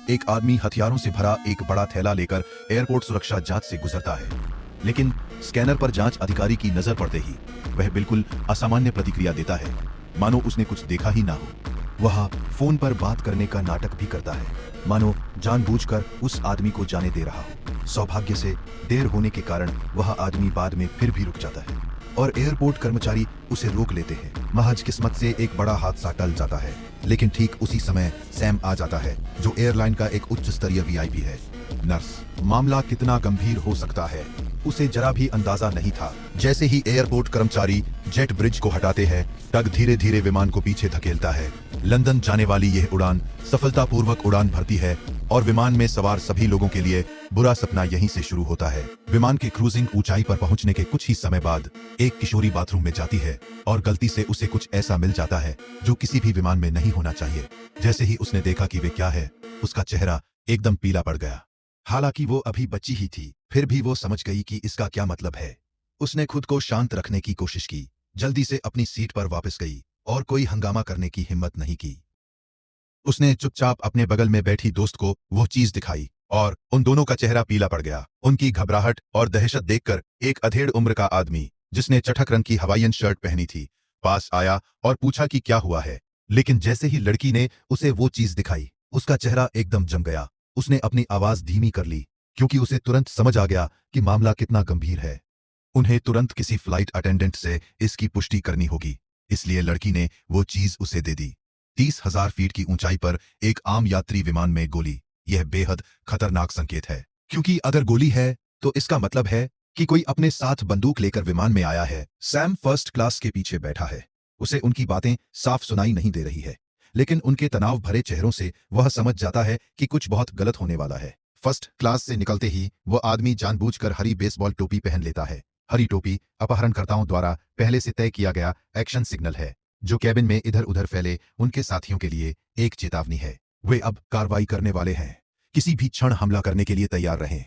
एक आदमी हथियारों से भरा एक बड़ा थैला लेकर एयरपोर्ट सुरक्षा जांच से गुजरता है। लेकिन स्कैनर पर जांच अधिकारी की नजर पड़ते ही वह बिल्कुल असामान्य प्रतिक्रिया देता है, मानो उसने कुछ देखा ही ना हो। वह फोन पर बात करने का नाटक भी करता है, मानो जानबूझकर उस आदमी को जाने दे रहा हो। सौभाग्य से देर होने के कारण वह आदमी बाद में फिर भी रुक जाता है और एयरपोर्ट कर्मचारी उसे रोक लेते हैं। महज किस्मत से एक बड़ा हादसा टल जाता है, लेकिन ठीक उसी समय सैम आ जाता है, जो एयरलाइन का एक उच्च स्तरीय वीआईपी है। नर्स, मामला कितना गंभीर हो सकता है उसे जरा भी अंदाजा नहीं था। जैसे ही एयरपोर्ट कर्मचारी जेट ब्रिज को हटाते हैं, टग धीरे धीरे विमान को पीछे धकेलता है। लंदन जाने वाली यह उड़ान सफलतापूर्वक उड़ान भरती है और विमान में सवार सभी लोगों के लिए बुरा सपना यहीं से शुरू होता है। विमान की क्रूजिंग ऊंचाई पर पहुंचने के कुछ ही समय बाद एक किशोरी बाथरूम में जाती है और गलती से उसे कुछ ऐसा मिल जाता है जो किसी भी विमान में नहीं होना चाहिए। जैसे ही उसने देखा कि वे क्या है, उसका चेहरा एकदम पीला पड़ गया। हालांकि वो अभी बच्ची ही थी, फिर भी वो समझ गई कि इसका क्या मतलब है। उसने खुद को शांत रखने की कोशिश की, जल्दी से अपनी सीट पर वापस गई और कोई हंगामा करने की हिम्मत नहीं की। उसने चुपचाप अपने बगल में बैठी दोस्त को वो चीज दिखाई और उन दोनों का चेहरा पीला पड़ गया। उनकी घबराहट और दहशत देखकर एक अधेड़ उम्र का आदमी, जिसने चटक रंग की हवाईयन शर्ट पहनी थी, पास आया और पूछा कि क्या हुआ है। लेकिन जैसे ही लड़की ने उसे वो चीज दिखाई, उसका चेहरा एकदम जम गया। उसने अपनी आवाज धीमी कर ली, क्योंकि उसे तुरंत समझ आ गया कि मामला कितना गंभीर है। उन्हें तुरंत किसी फ्लाइट अटेंडेंट से इसकी पुष्टि करनी होगी, इसलिए लड़की ने वो चीज उसे दे दी। 30,000 फीट की ऊंचाई पर एक आम यात्री विमान में गोली, यह बेहद खतरनाक संकेत है, क्योंकि अगर गोली है तो इसका मतलब है कि कोई अपने साथ बंदूक लेकर विमान में आया है। सैम फर्स्ट क्लास के पीछे बैठा है। उसे उनकी बातें साफ सुनाई नहीं दे रही है, लेकिन उनके तनाव भरे चेहरों से वह समझ जाता है कि कुछ बहुत गलत होने वाला है। फर्स्ट क्लास से निकलते ही वो आदमी जानबूझकर हरी बेसबॉल टोपी पहन लेता है। हरी टोपी अपहरणकर्ताओं द्वारा पहले से तय किया गया एक्शन सिग्नल है, जो कैबिन में इधर उधर फैले उनके साथियों के लिए एक चेतावनी है। वे अब कार्रवाई करने वाले हैं, किसी भी क्षण हमला करने के लिए तैयार रहें।